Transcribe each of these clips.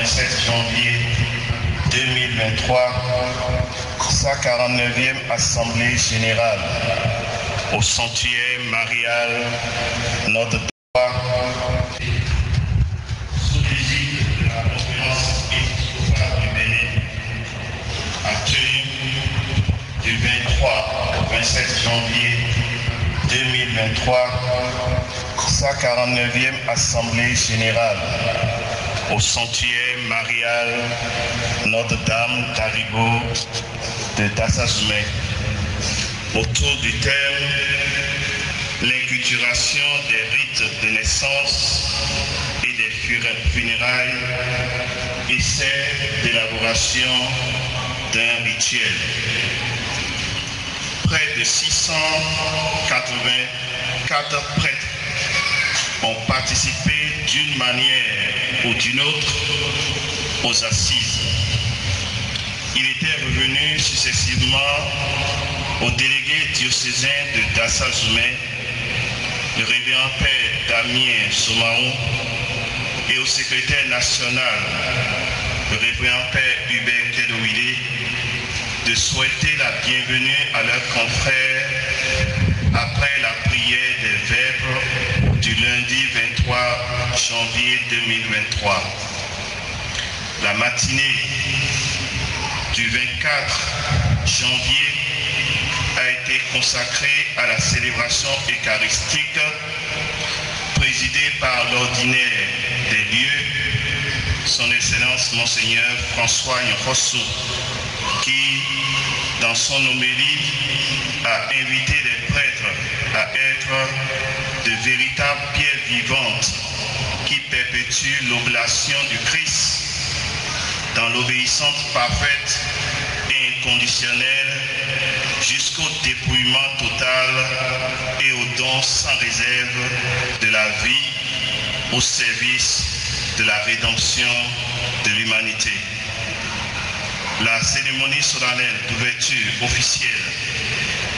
27 janvier 2023, sa 49e Assemblée Générale au Sanctuaire Marial Notre-Dame, sous l'égide de la conférence épiscopale du Bénin, tenue du 23 au 27 janvier 2023, sa 49e Assemblée Générale au Sanctuaire Marial Notre-Dame d'Aribo de Dassazoumé, autour du thème l'inculturation des rites de naissance et des funérailles et c'est l'élaboration d'un rituel. Près de 684 prêtres ont participé d'une manière ou d'une autre aux assises. Il était revenu successivement au délégué diocésain de Dassazoumé, le révérend père Damien Soumaou, et au secrétaire national, le révérend père Hubert Kedoïlé, de souhaiter la bienvenue à leurs confrères après la prière des vêpres du lundi 23 janvier 2023. La matinée du 24 janvier a été consacrée à la célébration eucharistique présidée par l'ordinaire des lieux, son Excellence Monseigneur François Nyokosso, qui, dans son homélie, a invité les prêtres à être de véritables pierres vivantes qui perpétuent l'oblation du Christ dans l'obéissance parfaite et inconditionnelle jusqu'au dépouillement total et au don sans réserve de la vie au service de la rédemption de l'humanité. La cérémonie solennelle d'ouverture officielle,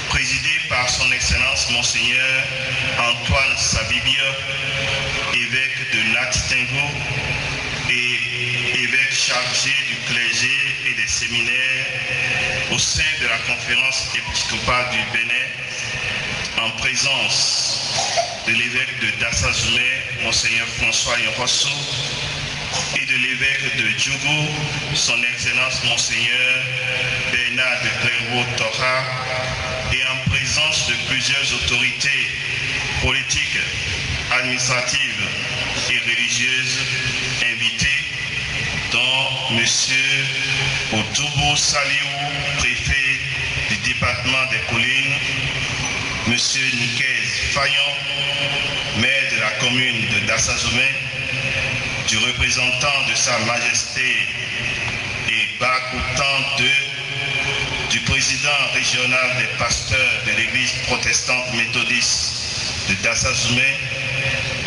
présidée par son Excellence Monseigneur Antoine Sabibia, évêque de Nat-Tingo et évêque chargé du clergé et des séminaires au sein de la conférence épiscopale du Bénin, en présence de l'évêque de Dassazoumé, Monseigneur François Nyokosso, et de l'évêque de Djougou, son Excellence Monseigneur Bernard de Clairvaux-Tora, et en présence de plusieurs autorités politiques, administratives et religieuses invitées, dont M. Otoubou Saliou, préfet du département des Collines, M. Nikez Fayon, maire de la commune de Dassazoumé, du représentant de Sa Majesté et Bakoutan II, du président régional des pasteurs de l'église protestante méthodiste de Dassazoumé,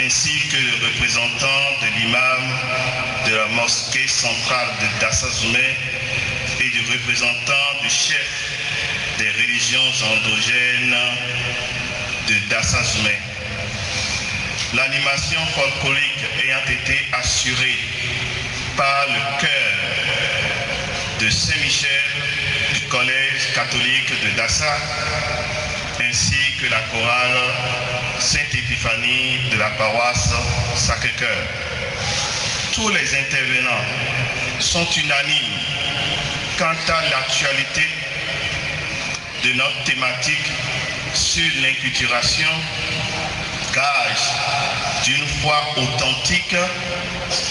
ainsi que le représentant de l'imam de la mosquée centrale de Dassazoumé et du représentant du chef des religions endogènes de Dassazoumé. L'animation folklorique ayant été assurée par le chœur de Saint-Michel du Collège catholique de Dassa, ainsi que la chorale Sainte-Épiphanie de la paroisse Sacré-Cœur. Tous les intervenants sont unanimes quant à l'actualité de notre thématique sur l'inculturation, gage d'une foi authentique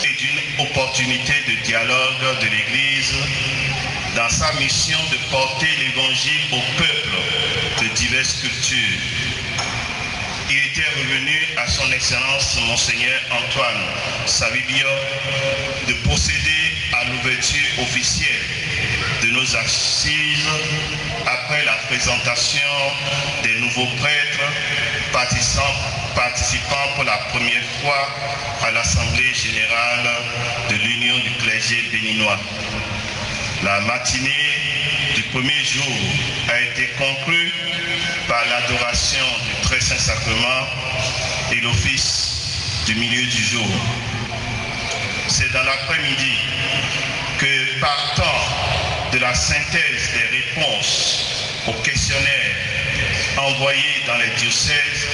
et d'une opportunité de dialogue de l'Église dans sa mission de porter l'Évangile au peuple de diverses cultures. Il était revenu à son Excellence Monseigneur Antoine Sabibia de procéder à l'ouverture officielle de nos assises après la présentation des nouveaux prêtres participant pour la première fois à l'Assemblée générale de l'Union du clergé béninois. La matinée du premier jour a été conclue par l'adoration du Très Saint Sacrement et l'office du milieu du jour. c'est dans l'après-midi que, partant de la synthèse des réponses aux questionnaires envoyés dans les diocèses,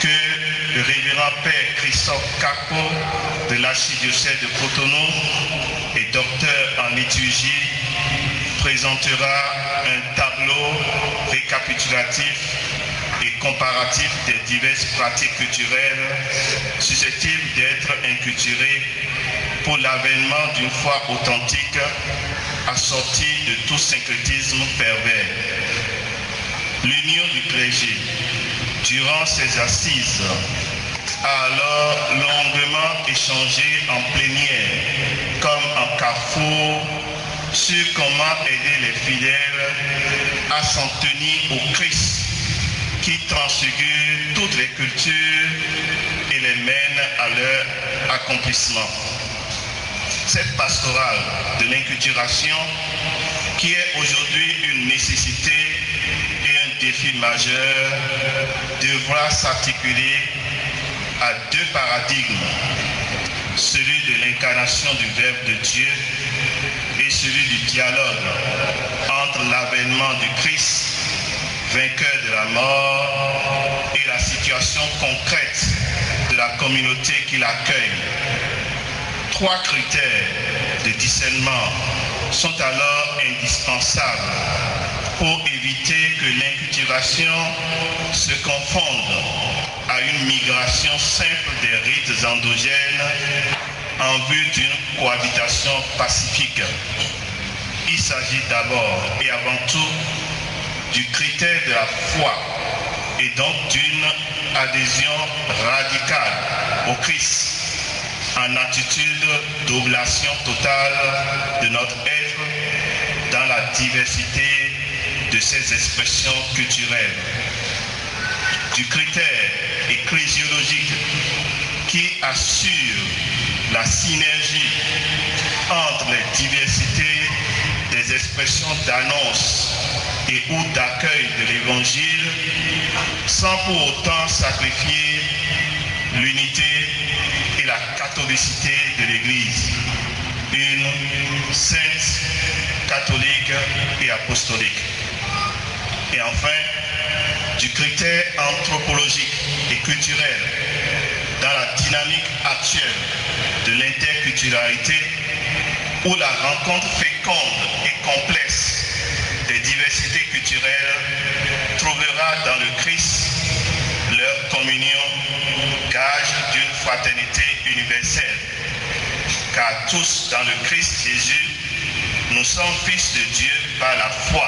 que le révérend Père Christophe Capo de l'archidiocèse de Cotonou et docteur en liturgie présentera un tableau récapitulatif et comparatif des diverses pratiques culturelles susceptibles d'être inculturées pour l'avènement d'une foi authentique assortie de tout syncrétisme pervers. L'union du clergé, durant ses assises, a alors longuement échangé en plénière, comme en carrefour, sur comment aider les fidèles à s'en tenir au Christ qui transfigure toutes les cultures et les mène à leur accomplissement. Cette pastorale de l'inculturation, qui est aujourd'hui une nécessité et un défi majeur, devra s'articuler à deux paradigmes, celui de l'incarnation du Verbe de Dieu et celui du dialogue entre l'avènement du Christ, vainqueur de la mort, et la situation concrète de la communauté qui l'accueille. Trois critères de discernement sont alors indispensables pour éviter que l'inculturation se confonde à une migration simple des rites endogènes en vue d'une cohabitation pacifique. Il s'agit d'abord et avant tout du critère de la foi et donc d'une adhésion radicale au Christ en attitude d'oblation totale de notre être dans la diversité de ses expressions culturelles. Du critère ecclésiologique qui assure la synergie entre les diversités des expressions d'annonce et ou d'accueil de l'Évangile, sans pour autant sacrifier l'unité et la catholicité de l'Église, une sainte, catholique et apostolique. Et enfin, du critère anthropologique et culturel dans la dynamique actuelle de l'interculturalité, où la rencontre féconde et complexe des diversités culturelles trouvera dans le Christ leur communion, gage d'une fraternité universelle. Car tous dans le Christ Jésus, nous sommes fils de Dieu par la foi.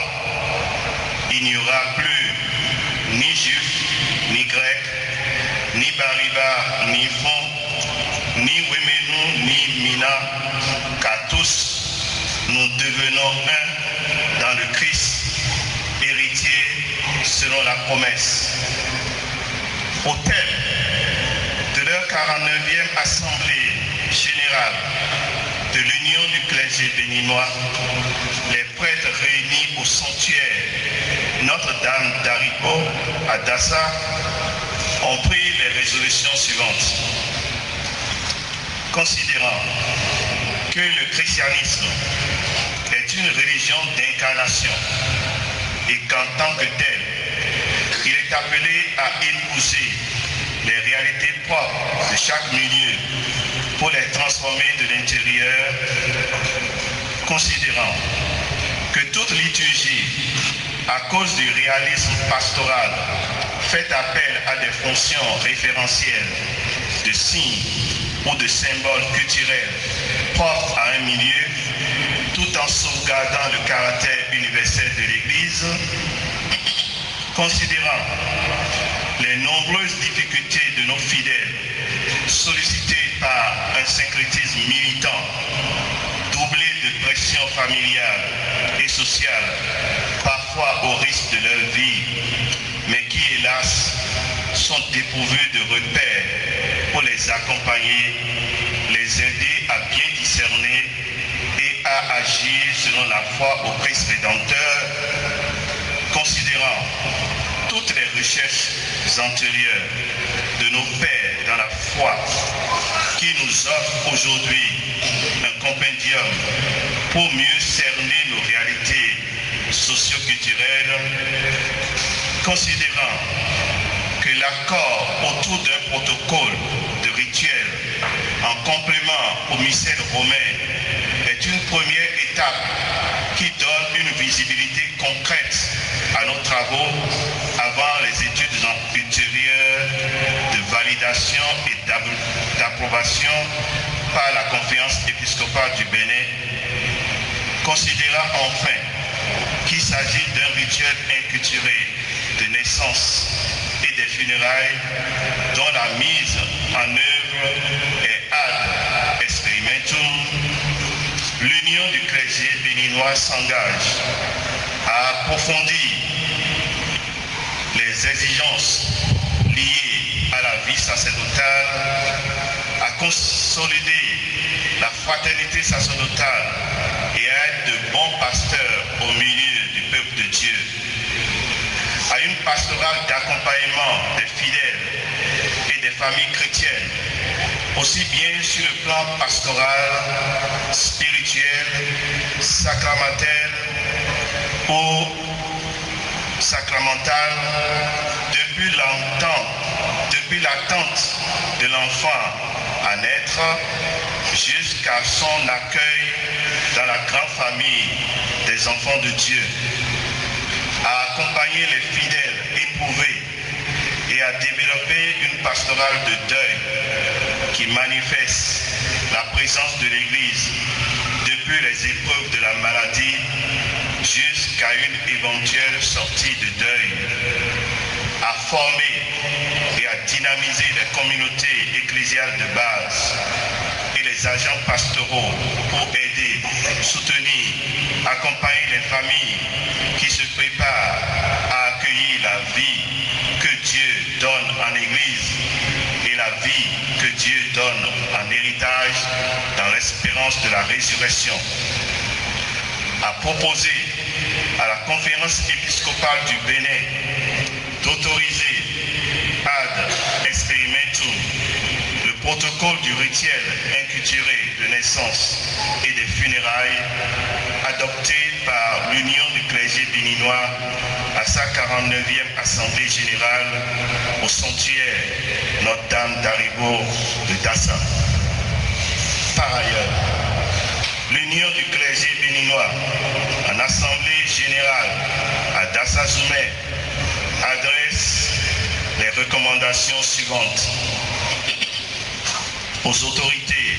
Il n'y aura plus ni juif, ni grec, ni bariba, ni fond, ni wemenu, ni mina, car tous nous devenons un dans le Christ, héritier selon la promesse. Au terme de leur 49e assemblée générale de l'Union du clergé béninois, les prêtres réunis au sanctuaire Notre-Dame d'Aripo à Dassa ont pris les résolutions suivantes. Considérant que le christianisme est une religion d'incarnation et qu'en tant que tel, il est appelé à épouser les réalités propres de chaque milieu pour les transformer de l'intérieur, considérant que toute liturgie, à cause du réalisme pastoral, fait appel à des fonctions référentielles, de signes ou de symboles culturels propres à un milieu, tout en sauvegardant le caractère universel de l'Église, considérant les nombreuses difficultés de nos fidèles, sollicités par un syncrétisme militant, doublé de pression familiale et sociale, parfois au risque de leur vie, mais qui, hélas, sont dépourvus de repères pour les accompagner, les aider à bien discerner et à agir selon la foi au Christ Rédempteur, considérant toutes les recherches antérieures de nos pères dans la foi qui nous offre aujourd'hui un compendium pour mieux cerner nos réalités socio-culturelles, considérant que l'accord autour d'un protocole de rituel en complément au missel romain est une première étape qui donne une visibilité concrète à nos travaux avant les études ultérieures de validation et d'approbation par la conférence épiscopale du Bénin, considérant enfin qu'il s'agit d'un rituel inculturé de naissance et des funérailles dont la mise en œuvre est ad experimentum, l'Union du clergé béninois s'engage à approfondir les exigences liées à la vie sacerdotale, à consolider la fraternité sacerdotale et à être de bons pasteurs au milieu du peuple de Dieu, à une pastorale d'accompagnement des fidèles et des familles chrétiennes, aussi bien sur le plan pastoral, spirituel, sacramentel ou sacramental, depuis l'attente de l'enfant à naître jusqu'à son accueil dans la grande famille des enfants de Dieu, à accompagner les fidèles éprouvés et à développer une pastorale de deuil qui manifeste la présence de l'Église depuis les épreuves de la maladie jusqu'à une éventuelle sortie de deuil, à former et à dynamiser les communautés ecclésiales de base et les agents pastoraux pour aider, soutenir, accompagner les familles qui se préparent à accueillir la vie que Dieu donne en Église et la vie que Dieu donne en héritage dans l'espérance de la résurrection, à proposer à la conférence épiscopale du Bénin d'autoriser ad experimentum le protocole du rituel inculturé de naissance et des funérailles adopté par l'Union du clergé béninois à sa 49e Assemblée générale au sanctuaire Notre-Dame d'Aribo de Dassa. Par ailleurs, l'Union du clergé béninois en Assemblée générale à Dassa-Zoumé adresse les recommandations suivantes aux autorités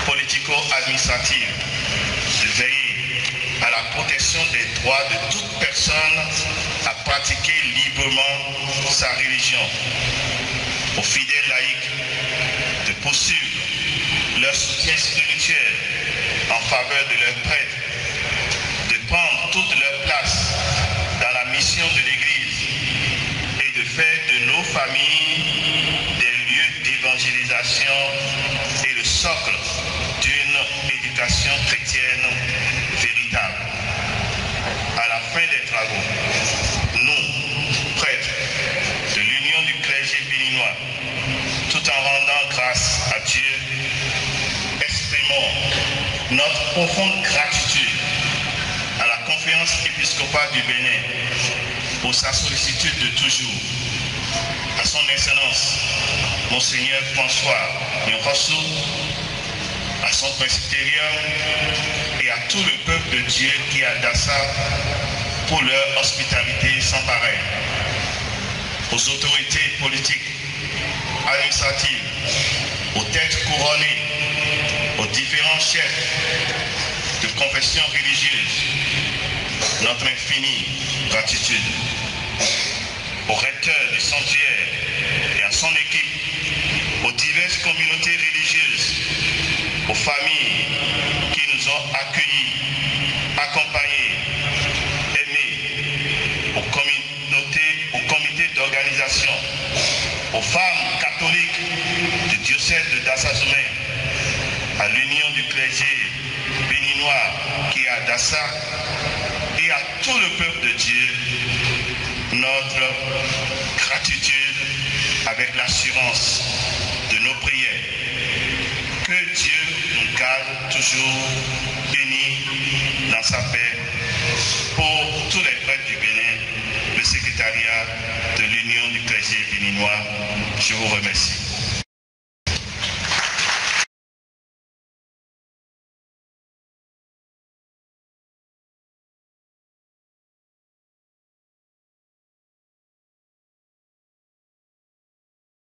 politico-administratives de veiller à la protection des droits de toute personne à pratiquer librement sa religion, aux fidèles laïcs de poursuivre leur soutien spirituel en faveur de leurs prêtres, de prendre toute leur place dans la mission de l'Église et de faire de nos familles des lieux d'évangélisation et le socle d'une éducation chrétienne véritable. À la fin des travaux, nous, prêtres de l'Union du clergé béninois, tout en rendant grâce à Dieu, exprimons notre profonde gratitude à la conférence épiscopale du Bénin pour sa sollicitude de toujours, à son Excellence, Monseigneur François Nyokosu, à son presbytérium et à tout le peuple de Dieu qui est à Dassa pour leur hospitalité sans pareil, aux autorités politiques, administratives, aux têtes couronnées, aux différents chefs de confessions religieuses, notre infinie gratitude. Au recteur du sanctuaire et à son équipe, aux diverses communautés religieuses, aux familles qui nous ont accueillis, accompagnés, aimés, aux comités d'organisation, aux femmes catholiques du diocèse de Dassa-Zoumé, à l'Union du clergé béninois qui est à Dassa et à tout le peuple de Dieu, notre gratitude avec l'assurance de nos prières. toujours béni dans sa paix. Pour tous les prêtres du Bénin, le secrétariat de l'Union du clergé béninois, je vous remercie.